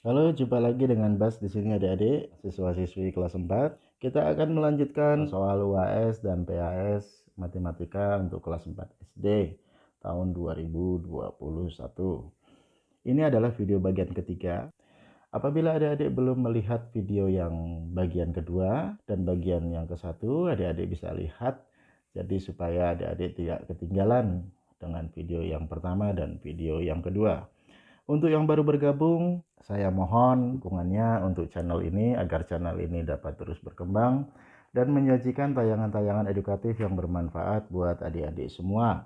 Halo, jumpa lagi dengan Bas di sini adik-adik, siswa-siswi kelas 4. Kita akan melanjutkan soal UAS dan PAS Matematika untuk kelas 4 SD tahun 2021. Ini adalah video bagian ketiga. Apabila adik-adik belum melihat video yang bagian kedua dan bagian yang ke satu, adik-adik bisa lihat. Jadi supaya adik-adik tidak ketinggalan dengan video yang pertama dan video yang kedua. Untuk yang baru bergabung, saya mohon dukungannya untuk channel ini agar channel ini dapat terus berkembang dan menyajikan tayangan-tayangan edukatif yang bermanfaat buat adik-adik semua,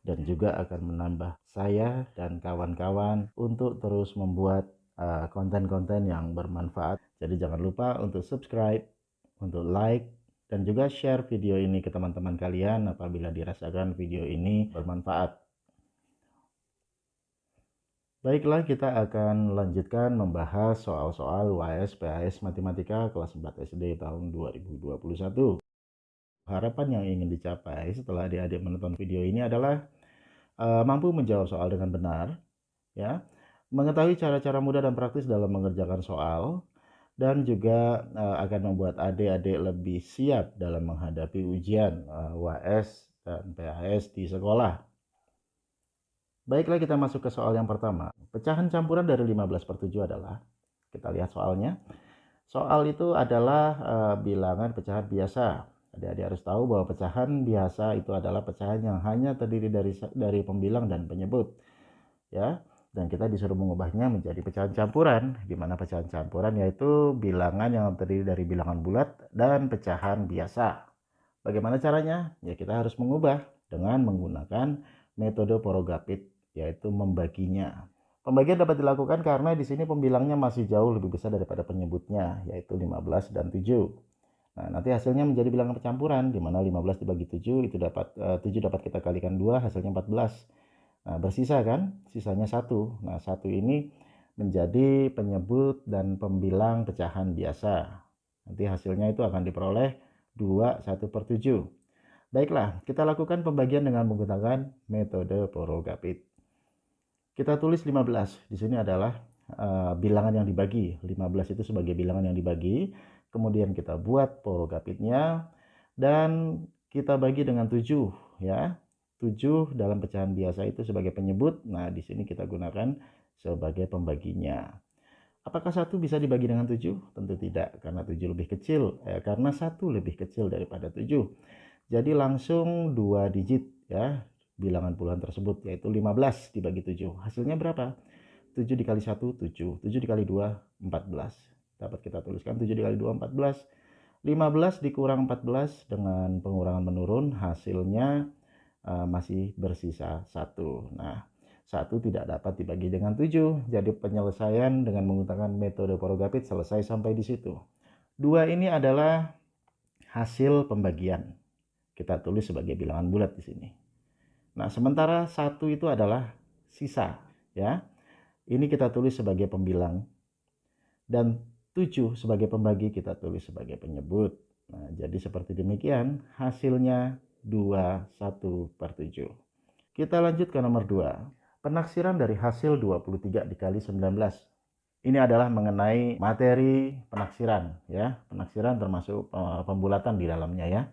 dan juga akan menambah saya dan kawan-kawan untuk terus membuat konten-konten yang bermanfaat. Jadi jangan lupa untuk subscribe, untuk like, dan juga share video ini ke teman-teman kalian apabila dirasakan video ini bermanfaat. Baiklah, kita akan lanjutkan membahas soal-soal UAS PAS Matematika kelas 4 SD tahun 2021. Harapan yang ingin dicapai setelah adik-adik menonton video ini adalah mampu menjawab soal dengan benar, ya, mengetahui cara-cara mudah dan praktis dalam mengerjakan soal, dan juga akan membuat adik-adik lebih siap dalam menghadapi ujian UAS dan PAS di sekolah. Baiklah, kita masuk ke soal yang pertama. Pecahan campuran dari 15/7 adalah, kita lihat soalnya. Soal itu adalah bilangan pecahan biasa. Adik-adik harus tahu bahwa pecahan biasa itu adalah pecahan yang hanya terdiri dari pembilang dan penyebut, ya. Dan kita disuruh mengubahnya menjadi pecahan campuran, di mana pecahan campuran yaitu bilangan yang terdiri dari bilangan bulat dan pecahan biasa. Bagaimana caranya? Ya, kita harus mengubah dengan menggunakan metode Porogapit, yaitu membaginya. Pembagian dapat dilakukan karena di sini pembilangnya masih jauh lebih besar daripada penyebutnya, yaitu 15 dan 7. Nah, nanti hasilnya menjadi bilangan percampuran, di mana 15 dibagi 7, itu 7 dapat kita kalikan 2, hasilnya 14. Nah, bersisa kan? Sisanya 1. Nah, 1 ini menjadi penyebut dan pembilang pecahan biasa. Nanti hasilnya itu akan diperoleh 2/1/7. Baiklah, kita lakukan pembagian dengan menggunakan metode Porogapit. Kita tulis 15. Di sini adalah bilangan yang dibagi. 15 itu sebagai bilangan yang dibagi. Kemudian kita buat Porogapitnya dan kita bagi dengan 7, ya. 7 dalam pecahan biasa itu sebagai penyebut. Nah, di sini kita gunakan sebagai pembaginya. Apakah 1 bisa dibagi dengan 7? Tentu tidak, karena 7 lebih kecil. Karena 1 lebih kecil daripada 7. Jadi langsung 2 digit, ya, bilangan puluhan tersebut, yaitu 15 dibagi 7. Hasilnya berapa? 7 dikali 1, 7. 7 dikali 2, 14. Dapat kita tuliskan 7 dikali 2, 14. 15 dikurang 14 dengan pengurangan menurun, hasilnya masih bersisa 1. Nah, 1 tidak dapat dibagi dengan 7. Jadi penyelesaian dengan menggunakan metode Porogapit selesai sampai di situ. 2 ini adalah hasil pembagian. Kita tulis sebagai bilangan bulat di sini. Nah, sementara 1 itu adalah sisa, ya. Ini kita tulis sebagai pembilang. Dan 7 sebagai pembagi kita tulis sebagai penyebut. Nah, jadi seperti demikian hasilnya 2/1/7. Kita lanjut ke nomor 2. Penaksiran dari hasil 23 dikali 19. Ini adalah mengenai materi penaksiran, ya. Penaksiran termasuk pembulatan di dalamnya, ya.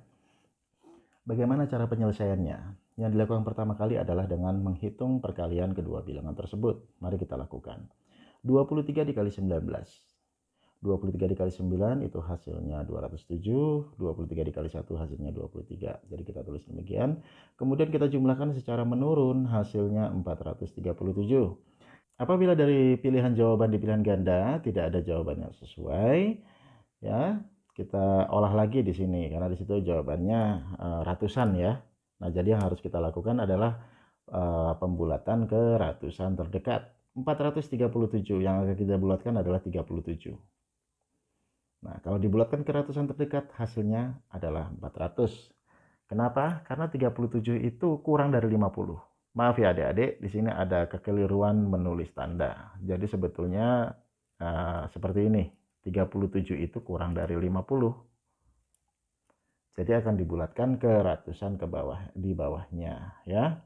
Bagaimana cara penyelesaiannya? Yang dilakukan pertama kali adalah dengan menghitung perkalian kedua bilangan tersebut. Mari kita lakukan. 23 dikali 19. 23 dikali 9 itu hasilnya 207. 23 dikali 1 hasilnya 23. Jadi kita tulis demikian. Kemudian kita jumlahkan secara menurun, hasilnya 437. Apabila dari pilihan jawaban di pilihan ganda tidak ada jawaban yang sesuai, ya, kita olah lagi di sini karena di situ jawabannya ratusan, ya. Nah, jadi yang harus kita lakukan adalah pembulatan ke ratusan terdekat. 437 yang akan kita bulatkan adalah 37. Nah, kalau dibulatkan ke ratusan terdekat hasilnya adalah 400. Kenapa? Karena 37 itu kurang dari 50. Maaf ya adik-adik, di sini ada kekeliruan menulis tanda. Jadi sebetulnya seperti ini. 37 itu kurang dari 50. Jadi akan dibulatkan ke ratusan ke bawah, di bawahnya, ya.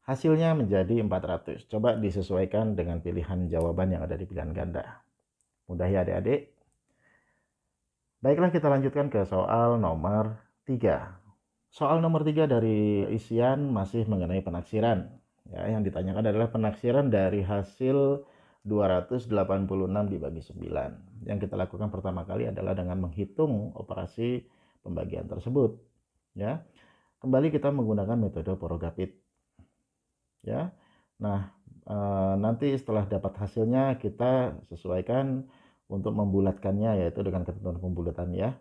Hasilnya menjadi 400. Coba disesuaikan dengan pilihan jawaban yang ada di pilihan ganda. Mudah ya adik-adik? Baiklah, kita lanjutkan ke soal nomor 3. Soal nomor 3 dari isian masih mengenai penaksiran. Ya, yang ditanyakan adalah penaksiran dari hasil 286 dibagi 9. Yang kita lakukan pertama kali adalah dengan menghitung operasi pembagian tersebut. Ya, kembali kita menggunakan metode Porogapit. Ya, nah nanti setelah dapat hasilnya kita sesuaikan untuk membulatkannya, yaitu dengan ketentuan pembulatan ya.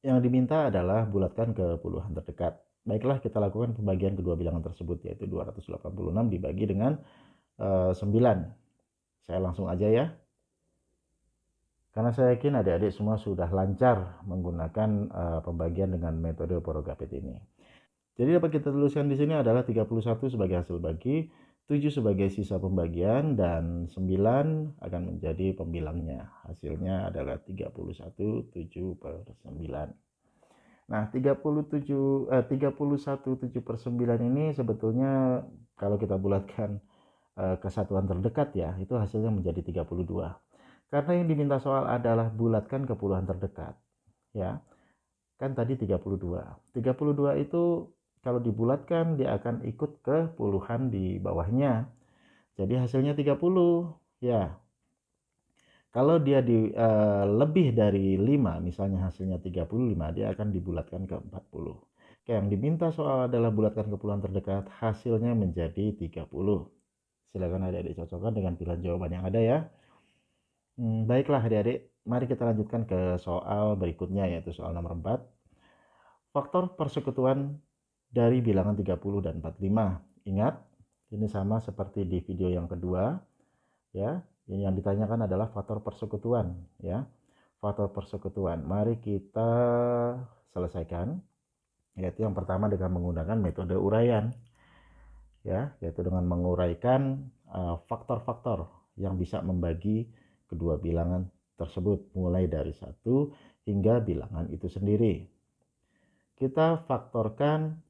Yang diminta adalah bulatkan ke puluhan terdekat. Baiklah, kita lakukan pembagian kedua bilangan tersebut, yaitu 286 dibagi dengan 9. Saya langsung aja ya. Karena saya yakin adik-adik semua sudah lancar menggunakan pembagian dengan metode Porogapit ini. Jadi dapat kita tuliskan di sini adalah 31 sebagai hasil bagi, 7 sebagai sisa pembagian, dan 9 akan menjadi pembilangnya. Hasilnya adalah 31 7/9. Nah, 31 7/9 ini sebetulnya kalau kita bulatkan kesatuan terdekat ya, itu hasilnya menjadi 32. Karena yang diminta soal adalah bulatkan ke puluhan terdekat. Ya, kan tadi 32. 32 itu kalau dibulatkan dia akan ikut ke puluhan di bawahnya. Jadi hasilnya 30. Ya. Kalau dia lebih dari 5, misalnya hasilnya 35, dia akan dibulatkan ke 40. Oke, yang diminta soal adalah bulatkan ke puluhan terdekat, hasilnya menjadi 30. Silakan adik-adik cocokkan dengan pilihan jawaban yang ada ya. Baiklah adik-adik, mari kita lanjutkan ke soal berikutnya, yaitu soal nomor 4. Faktor persekutuan dari bilangan 30 dan 45. Ingat, ini sama seperti di video yang kedua. Ya, yang ditanyakan adalah faktor persekutuan. Ya, faktor persekutuan. Mari kita selesaikan. Yaitu yang pertama dengan menggunakan metode uraian. Ya, yaitu dengan menguraikan faktor-faktor yang bisa membagi kedua bilangan tersebut, mulai dari 1 hingga bilangan itu sendiri. Kita faktorkan,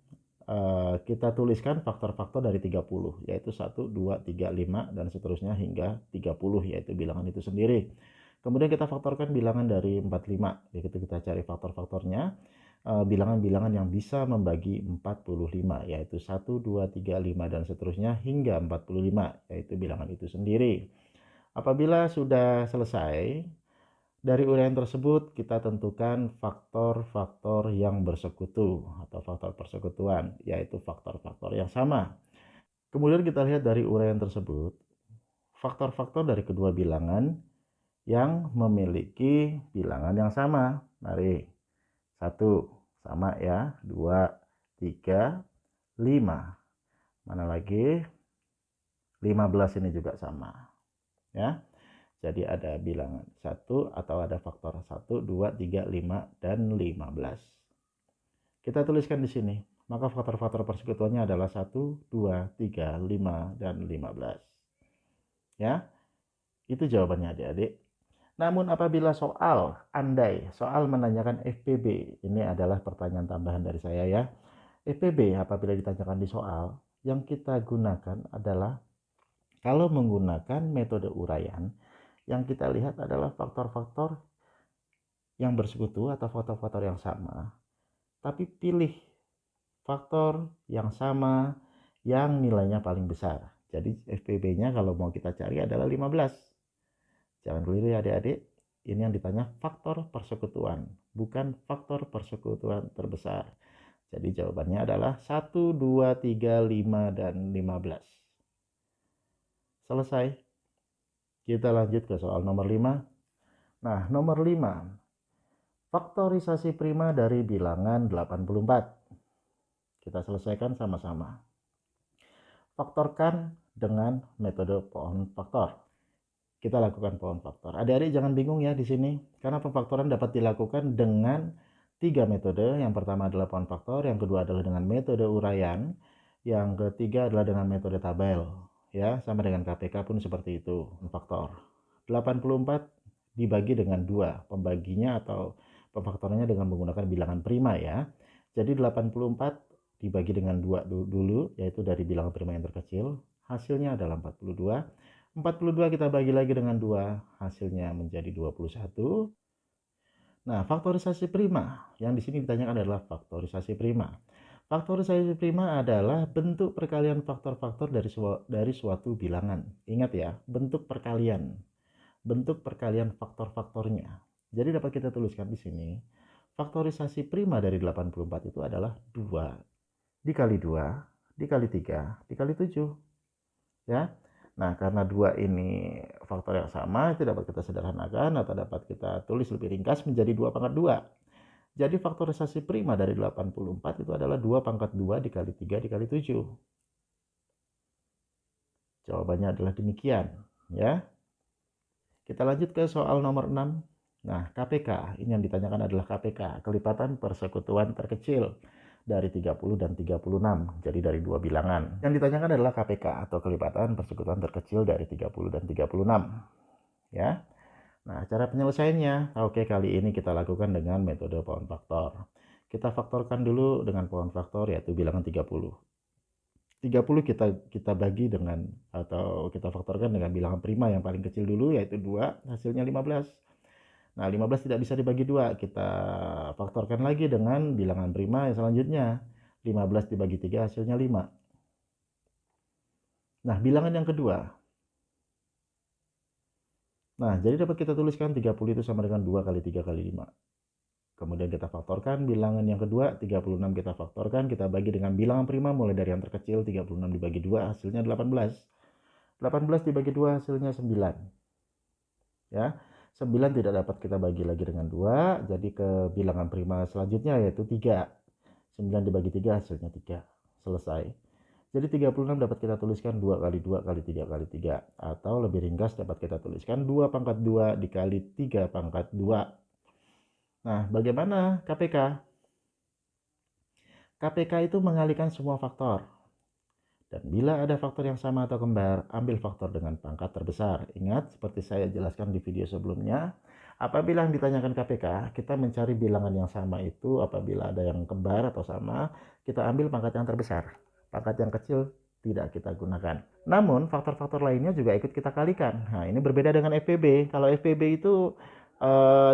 kita tuliskan faktor-faktor dari 30, yaitu 1, 2, 3, 5, dan seterusnya hingga 30, yaitu bilangan itu sendiri. Kemudian kita faktorkan bilangan dari 45, yaitu kita cari faktor-faktornya, bilangan-bilangan yang bisa membagi 45, yaitu 1, 2, 3, 5, dan seterusnya hingga 45, yaitu bilangan itu sendiri. Apabila sudah selesai, dari uraian tersebut kita tentukan faktor-faktor yang bersekutu atau faktor persekutuan, yaitu faktor-faktor yang sama. Kemudian kita lihat dari uraian tersebut, faktor-faktor dari kedua bilangan yang memiliki bilangan yang sama. Mari, 1 sama ya, 2, 3, 5. Mana lagi? 15 ini juga sama. Ya. Jadi ada bilangan 1 atau ada faktor 1, 2, 3, 5, dan 15. Kita tuliskan di sini. Maka faktor-faktor persekutuannya adalah 1, 2, 3, 5, dan 15. Ya, itu jawabannya adik-adik. Namun apabila andai soal menanyakan FPB, ini adalah pertanyaan tambahan dari saya ya. FPB apabila ditanyakan di soal, yang kita gunakan adalah kalau menggunakan metode uraian, yang kita lihat adalah faktor-faktor yang bersekutu atau faktor-faktor yang sama, tapi pilih faktor yang sama yang nilainya paling besar. Jadi FPB-nya kalau mau kita cari adalah 15. Jangan keliru ya adik-adik, ini yang ditanya faktor persekutuan, bukan faktor persekutuan terbesar. Jadi jawabannya adalah 1, 2, 3, 5, dan 15. Selesai. Kita lanjut ke soal nomor 5. Nah, nomor 5. Faktorisasi prima dari bilangan 84. Kita selesaikan sama-sama. Faktorkan dengan metode pohon faktor. Kita lakukan pohon faktor. Adik-adik jangan bingung ya di sini, karena pemfaktoran dapat dilakukan dengan 3 metode. Yang pertama adalah pohon faktor, yang kedua adalah dengan metode uraian, yang ketiga adalah dengan metode tabel. Ya, sama dengan KPK pun seperti itu, faktor. 84 dibagi dengan 2, pembaginya atau pemfaktorannya dengan menggunakan bilangan prima ya. Jadi 84 dibagi dengan 2 dulu, yaitu dari bilangan prima yang terkecil, hasilnya adalah 42. 42 kita bagi lagi dengan 2, hasilnya menjadi 21. Nah, faktorisasi prima yang di sini ditanyakan adalah faktorisasi prima. Faktorisasi prima adalah bentuk perkalian faktor-faktor dari suatu bilangan. Ingat ya, bentuk perkalian faktor-faktornya. Jadi dapat kita tuliskan di sini, faktorisasi prima dari 84 itu adalah 2 dikali 2 dikali 3 dikali 7. Ya. Nah, karena 2 ini faktor yang sama, itu dapat kita sederhanakan atau dapat kita tulis lebih ringkas menjadi 2 pangkat 2. Jadi faktorisasi prima dari 84 itu adalah 2 pangkat 2 dikali 3 dikali 7. Jawabannya adalah demikian. Ya. Kita lanjut ke soal nomor 6. Nah, KPK, ini yang ditanyakan adalah KPK, kelipatan persekutuan terkecil dari 30 dan 36, jadi dari dua bilangan. Yang ditanyakan adalah KPK atau kelipatan persekutuan terkecil dari 30 dan 36. Ya. Nah, cara penyelesaiannya, oke, kali ini kita lakukan dengan metode pohon faktor. Kita faktorkan dulu dengan pohon faktor, yaitu bilangan 30. 30 kita bagi dengan, atau kita faktorkan dengan bilangan prima yang paling kecil dulu, yaitu 2, hasilnya 15. Nah, 15 tidak bisa dibagi 2, kita faktorkan lagi dengan bilangan prima yang selanjutnya. 15 dibagi 3 hasilnya 5. Nah, bilangan yang kedua. Nah, jadi dapat kita tuliskan 30 itu sama dengan 2 kali 3 kali 5. Kemudian kita faktorkan bilangan yang kedua, 36 kita faktorkan, kita bagi dengan bilangan prima mulai dari yang terkecil, 36 dibagi 2 hasilnya 18. 18 dibagi 2 hasilnya 9. Ya. 9 tidak dapat kita bagi lagi dengan 2, jadi ke bilangan prima selanjutnya yaitu 3. 9 dibagi 3 hasilnya 3. Selesai. Jadi 36 dapat kita tuliskan 2 kali 2 kali 3 kali 3. Atau lebih ringkas dapat kita tuliskan 2 pangkat 2 dikali 3 pangkat 2. Nah, bagaimana KPK? KPK itu mengalihkan semua faktor. Dan bila ada faktor yang sama atau kembar, ambil faktor dengan pangkat terbesar. Ingat, seperti saya jelaskan di video sebelumnya, apabila yang ditanyakan KPK, kita mencari bilangan yang sama itu apabila ada yang kembar atau sama, kita ambil pangkat yang terbesar. Pangkat yang kecil tidak kita gunakan. Namun, faktor-faktor lainnya juga ikut kita kalikan. Nah, ini berbeda dengan FPB. Kalau FPB itu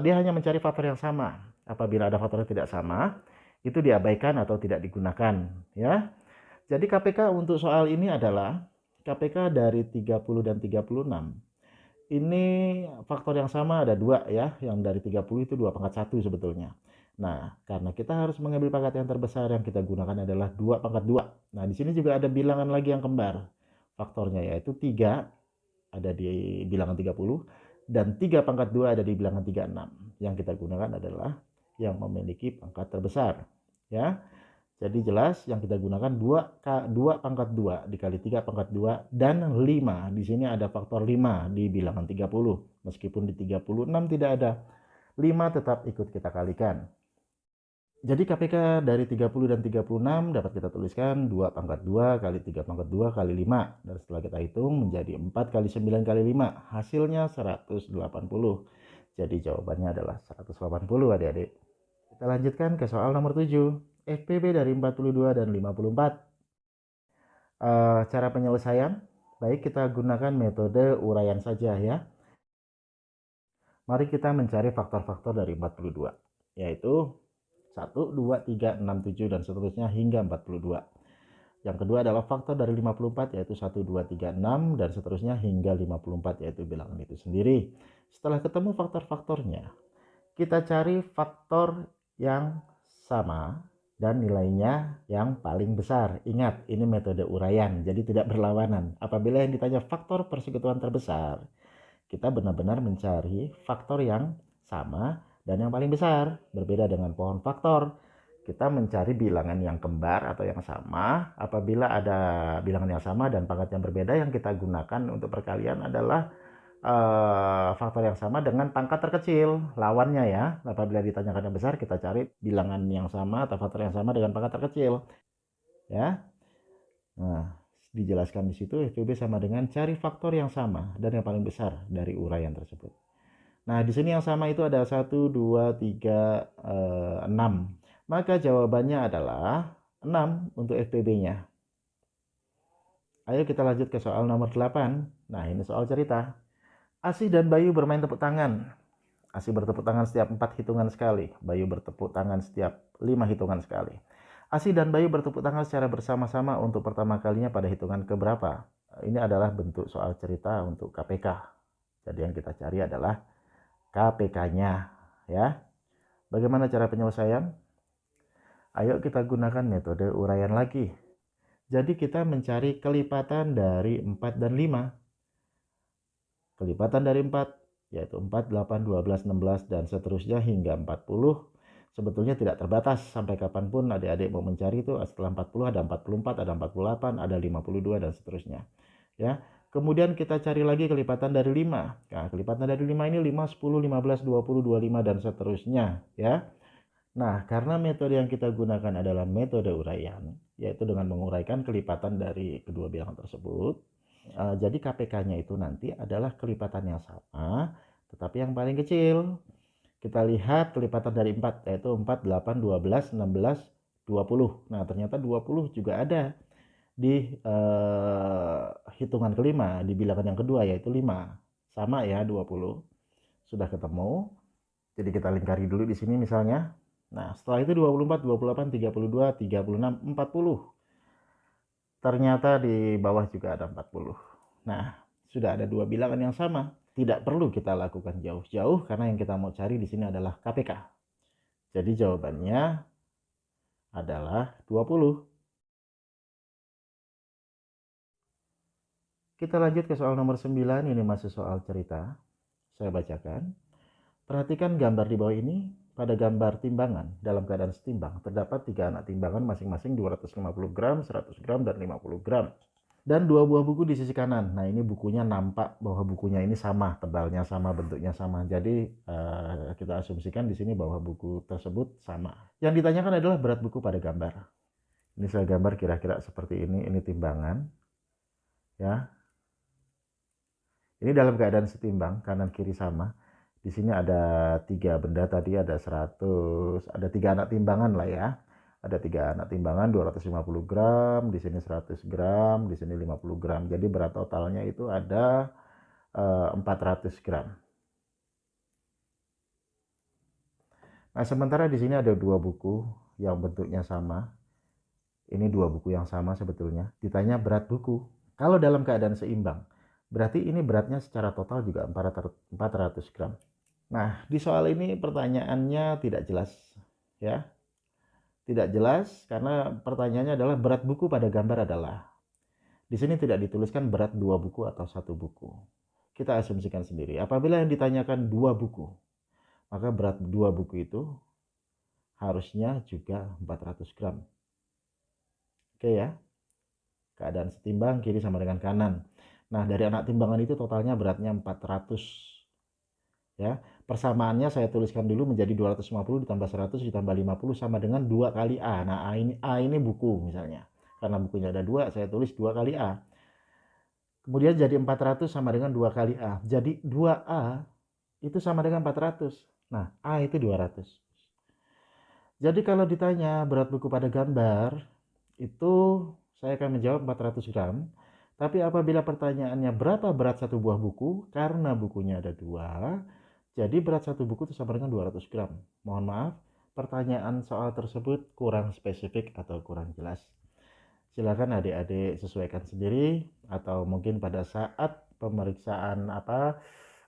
dia hanya mencari faktor yang sama. Apabila ada faktor yang tidak sama, itu diabaikan atau tidak digunakan. Ya. Jadi KPK untuk soal ini adalah KPK dari 30 dan 36. Ini faktor yang sama ada 2 ya, yang dari 30 itu 2 pangkat 1 sebetulnya. Nah, karena kita harus mengambil pangkat yang terbesar, yang kita gunakan adalah 2 pangkat 2. Nah, di sini juga ada bilangan lagi yang kembar. Faktornya yaitu 3 ada di bilangan 30 dan 3 pangkat 2 ada di bilangan 36. Yang kita gunakan adalah yang memiliki pangkat terbesar. Ya. Jadi jelas yang kita gunakan 2 pangkat 2 dikali 3 pangkat 2 dan 5. Di sini ada faktor 5 di bilangan 30. Meskipun di 36 tidak ada, 5 tetap ikut kita kalikan. Jadi KPK dari 30 dan 36 dapat kita tuliskan 2 pangkat 2 kali 3 pangkat 2 kali 5. Dan setelah kita hitung menjadi 4 kali 9 kali 5. Hasilnya 180. Jadi jawabannya adalah 180 adik-adik. Kita lanjutkan ke soal nomor 7. FPB dari 42 dan 54. Cara penyelesaian, baik kita gunakan metode uraian saja ya. Mari kita mencari faktor-faktor dari 42, yaitu 1, 2, 3, 6, 7, dan seterusnya hingga 42. Yang kedua adalah faktor dari 54, yaitu 1, 2, 3, 6, dan seterusnya hingga 54, yaitu bilangan itu sendiri. Setelah ketemu faktor-faktornya, kita cari faktor yang sama dan nilainya yang paling besar. Ingat, ini metode uraian, jadi tidak berlawanan. Apabila yang ditanya faktor persekutuan terbesar, kita benar-benar mencari faktor yang sama dan yang paling besar. Berbeda dengan pohon faktor, kita mencari bilangan yang kembar atau yang sama. Apabila ada bilangan yang sama dan pangkat yang berbeda, yang kita gunakan untuk perkalian adalah faktor yang sama dengan pangkat terkecil, lawannya ya. Apabila ditanyakan yang besar, kita cari bilangan yang sama atau faktor yang sama dengan pangkat terkecil ya. Nah, dijelaskan di situ FPB sama dengan cari faktor yang sama dan yang paling besar dari uraian tersebut. Nah, di sini yang sama itu ada 1, 2, 3, 6. Maka jawabannya adalah 6 untuk FPB-nya. Ayo kita lanjut ke soal nomor 8. Nah, ini soal cerita. Asih dan Bayu bermain tepuk tangan. Asih bertepuk tangan setiap 4 hitungan sekali. Bayu bertepuk tangan setiap 5 hitungan sekali. Asih dan Bayu bertepuk tangan secara bersama-sama untuk pertama kalinya pada hitungan keberapa? Ini adalah bentuk soal cerita untuk KPK. Jadi yang kita cari adalah KPK-nya, ya. Bagaimana cara penyelesaian? Ayo kita gunakan metode uraian lagi. Jadi kita mencari kelipatan dari 4 dan 5. Kelipatan dari 4, yaitu 4, 8, 12, 16, dan seterusnya hingga 40. Sebetulnya tidak terbatas, sampai kapanpun adik-adik mau mencari itu setelah 40 ada 44, ada 48, ada 52, dan seterusnya. Ya. Kemudian kita cari lagi kelipatan dari 5. Nah, kelipatan dari 5 ini 5, 10, 15, 20, 25, dan seterusnya. Ya. Nah, karena metode yang kita gunakan adalah metode uraian, yaitu dengan menguraikan kelipatan dari kedua bilangan tersebut. Jadi KPK-nya itu nanti adalah kelipatan yang sama, tetapi yang paling kecil. Kita lihat kelipatan dari 4, yaitu 4, 8, 12, 16, 20. Nah, ternyata 20 juga ada di hitungan kelima, di bilangan yang kedua, yaitu 5. Sama ya, 20. Sudah ketemu. Jadi kita lingkari dulu di sini misalnya. Nah, setelah itu 24, 28, 32, 36, 40. Ternyata di bawah juga ada 40. Nah, sudah ada 2 bilangan yang sama. Tidak perlu kita lakukan jauh-jauh karena yang kita mau cari di sini adalah KPK. Jadi jawabannya adalah 20. Kita lanjut ke soal nomor 9, ini masih soal cerita. Saya bacakan. Perhatikan gambar di bawah ini. Pada gambar timbangan, dalam keadaan setimbang, terdapat 3 anak timbangan masing-masing 250 gram, 100 gram, dan 50 gram. Dan 2 buah buku di sisi kanan. Nah, ini bukunya nampak bahwa bukunya ini sama, tebalnya sama, bentuknya sama. Jadi kita asumsikan di sini bahwa buku tersebut sama. Yang ditanyakan adalah berat buku pada gambar. Ini saya gambar kira-kira seperti ini timbangan. Ya. Ini dalam keadaan setimbang, kanan kiri sama. Di sini ada 3 benda tadi, ada 100, ada 3 anak timbangan lah ya. Ada 3 anak timbangan 250 gram, di sini 100 gram, di sini 50 gram. Jadi berat totalnya itu ada 400 gram. Nah, sementara di sini ada 2 buku yang bentuknya sama. Ini 2 buku yang sama sebetulnya. Ditanya berat buku. Kalau dalam keadaan seimbang, berarti ini beratnya secara total juga 400 gram. Nah, di soal ini pertanyaannya tidak jelas, ya. Tidak jelas karena pertanyaannya adalah berat buku pada gambar adalah. Di sini tidak dituliskan berat 2 buku atau 1 buku. Kita asumsikan sendiri. Apabila yang ditanyakan 2 buku, maka berat 2 buku itu harusnya juga 400 gram. Oke ya. Keadaan setimbang kiri sama dengan kanan. Nah, dari anak timbangan itu totalnya beratnya 400. Ya, persamaannya saya tuliskan dulu menjadi 250 ditambah 100 ditambah 50 sama dengan 2 kali A. Nah, A ini buku misalnya. Karena bukunya ada 2, saya tulis 2 kali A. Kemudian jadi 400 sama dengan 2 kali A. Jadi 2A itu sama dengan 400. Nah, A itu 200. Jadi kalau ditanya berat buku pada gambar, itu saya akan menjawab 400 gram. Tapi apabila pertanyaannya berapa berat satu buah buku, karena bukunya ada 2, jadi berat satu buku itu sama dengan 200 gram. Mohon maaf, pertanyaan soal tersebut kurang spesifik atau kurang jelas. Silakan adik-adik sesuaikan sendiri, atau mungkin pada saat pemeriksaan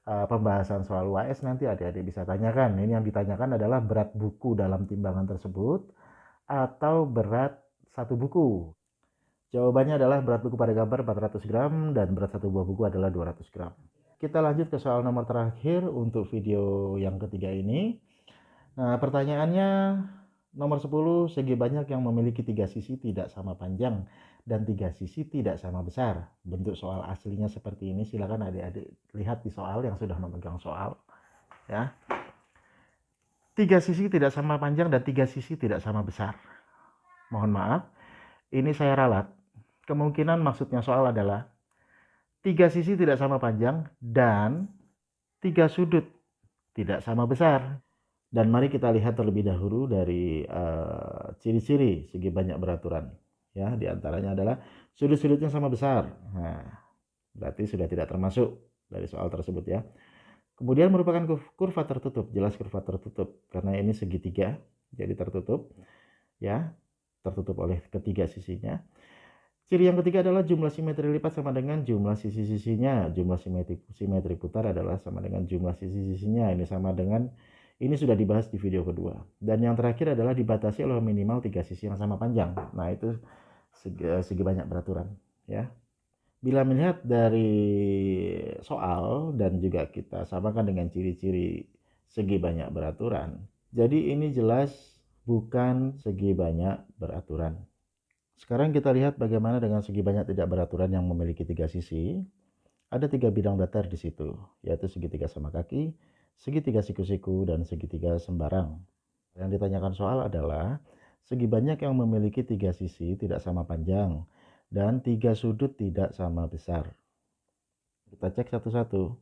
pembahasan soal UAS nanti adik-adik bisa tanyakan. Ini yang ditanyakan adalah berat buku dalam timbangan tersebut atau berat satu buku. Jawabannya adalah berat buku pada gambar 400 gram dan berat satu buah buku adalah 200 gram. Kita lanjut ke soal nomor terakhir untuk video yang ketiga ini. Nah, pertanyaannya nomor 10, segi banyak yang memiliki 3 sisi tidak sama panjang dan 3 sisi tidak sama besar. Bentuk soal aslinya seperti ini. Silakan adik-adik lihat di soal yang sudah memegang soal. Ya. 3 sisi tidak sama panjang dan 3 sisi tidak sama besar. Mohon maaf, ini saya ralat. Kemungkinan maksudnya soal adalah 3 sisi tidak sama panjang dan 3 sudut tidak sama besar. Dan mari kita lihat terlebih dahulu dari ciri-ciri segi banyak beraturan. Ya, diantaranya adalah sudut-sudutnya sama besar. Nah, berarti sudah tidak termasuk dari soal tersebut ya. Kemudian merupakan kurva tertutup, jelas kurva tertutup karena ini segitiga, jadi tertutup ya, tertutup oleh ketiga sisinya. Ciri yang ketiga adalah jumlah simetri lipat sama dengan jumlah sisi-sisinya. Jumlah simetri putar adalah sama dengan jumlah sisi-sisinya. Ini sama dengan, ini sudah dibahas di video kedua. Dan yang terakhir adalah dibatasi oleh minimal 3 sisi yang sama panjang. Nah, itu segi banyak beraturan ya. Bila melihat dari soal dan juga kita samakan dengan ciri-ciri segi banyak beraturan, jadi ini jelas bukan segi banyak beraturan. Sekarang kita lihat bagaimana dengan segi banyak tidak beraturan yang memiliki 3 sisi. Ada 3 bidang datar di situ, yaitu segitiga sama kaki, segitiga siku-siku, dan segitiga sembarang. Yang ditanyakan soal adalah segi banyak yang memiliki 3 sisi tidak sama panjang dan 3 sudut tidak sama besar. Kita cek satu-satu.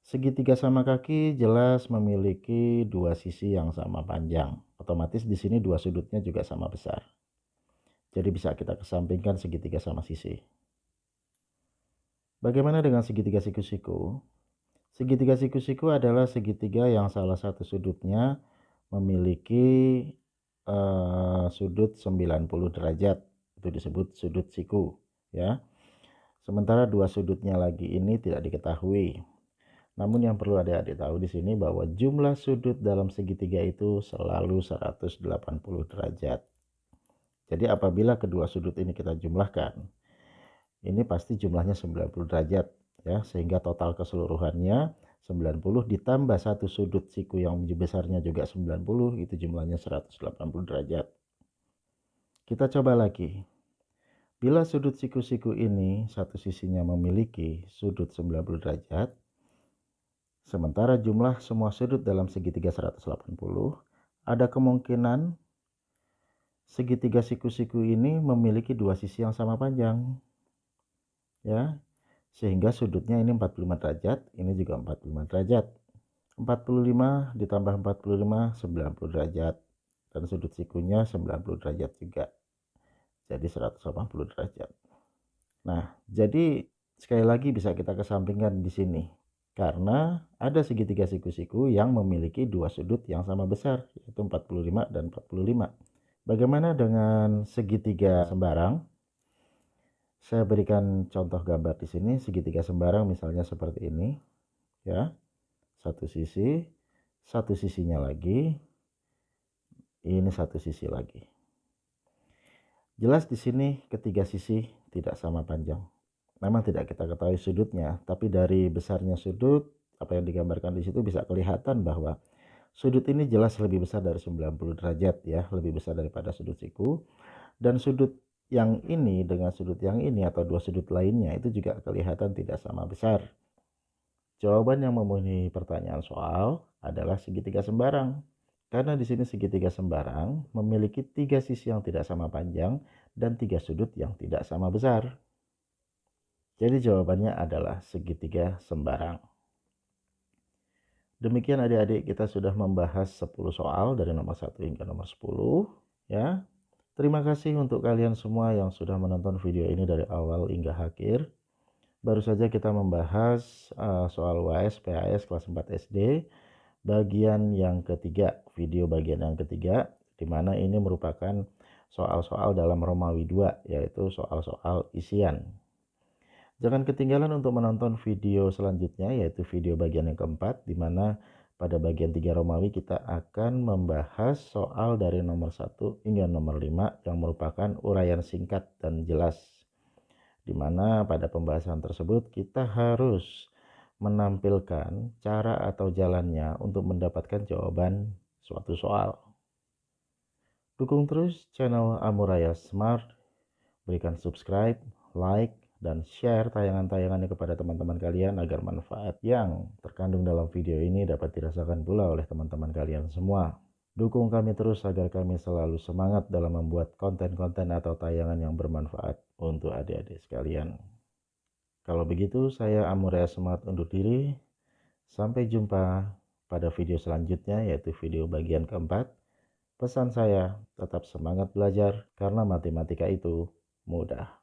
Segitiga sama kaki jelas memiliki 2 sisi yang sama panjang. Otomatis di sini 2 sudutnya juga sama besar. Jadi bisa kita kesampingkan segitiga sama sisi. Bagaimana dengan segitiga siku-siku? Segitiga siku-siku adalah segitiga yang salah satu sudutnya memiliki sudut 90 derajat. Itu disebut sudut siku ya. Sementara 2 sudutnya lagi ini tidak diketahui. Namun yang perlu adik-adik tahu di sini bahwa jumlah sudut dalam segitiga itu selalu 180 derajat. Jadi apabila kedua sudut ini kita jumlahkan, ini pasti jumlahnya 90 derajat ya, sehingga total keseluruhannya 90 ditambah satu sudut siku yang besarnya juga 90, itu jumlahnya 180 derajat. Kita coba lagi. Bila sudut siku-siku ini satu sisinya memiliki sudut 90 derajat, sementara jumlah semua sudut dalam segitiga 180, ada kemungkinan segitiga siku-siku ini memiliki 2 sisi yang sama panjang ya, sehingga sudutnya ini 45 derajat, ini juga 45 derajat. 45 ditambah 45 90 derajat, dan sudut sikunya 90 derajat juga, jadi 180 derajat. Nah, jadi sekali lagi bisa kita kesampingkan di sini karena ada segitiga siku-siku yang memiliki 2 sudut yang sama besar, yaitu 45 dan 45. Bagaimana dengan segitiga sembarang? Saya berikan contoh gambar di sini. Segitiga sembarang misalnya seperti ini ya. Satu sisi, satu sisinya lagi, ini satu sisi lagi. Jelas di sini ketiga sisi tidak sama panjang. Memang tidak kita ketahui sudutnya, tapi dari besarnya sudut, apa yang digambarkan di situ bisa kelihatan bahwa sudut ini jelas lebih besar dari 90 derajat ya, lebih besar daripada sudut siku. Dan sudut yang ini dengan sudut yang ini atau 2 sudut lainnya itu juga kelihatan tidak sama besar. Jawaban yang memenuhi pertanyaan soal adalah segitiga sembarang. Karena di sini segitiga sembarang memiliki 3 sisi yang tidak sama panjang dan 3 sudut yang tidak sama besar. Jadi jawabannya adalah segitiga sembarang. Demikian adik-adik, kita sudah membahas 10 soal dari nomor 1 hingga nomor 10 ya. Terima kasih untuk kalian semua yang sudah menonton video ini dari awal hingga akhir. Baru saja kita membahas soal UAS PAS kelas 4 SD bagian yang ketiga, video bagian yang ketiga, di mana ini merupakan soal-soal dalam Romawi 2, yaitu soal-soal isian. Jangan ketinggalan untuk menonton video selanjutnya, yaitu video bagian yang keempat, di mana pada bagian 3 Romawi kita akan membahas soal dari nomor 1 hingga nomor 5 yang merupakan uraian singkat dan jelas. Di mana pada pembahasan tersebut kita harus menampilkan cara atau jalannya untuk mendapatkan jawaban suatu soal. Dukung terus channel Amuraya Smart, berikan subscribe, like, dan share tayangan-tayangannya kepada teman-teman kalian agar manfaat yang terkandung dalam video ini dapat dirasakan pula oleh teman-teman kalian semua. Dukung kami terus agar kami selalu semangat dalam membuat konten-konten atau tayangan yang bermanfaat untuk adik-adik sekalian. Kalau begitu, saya Amuraya Smart undur diri. Sampai jumpa. pada video selanjutnya, yaitu video bagian keempat. Pesan saya, tetap semangat belajar karena matematika itu mudah.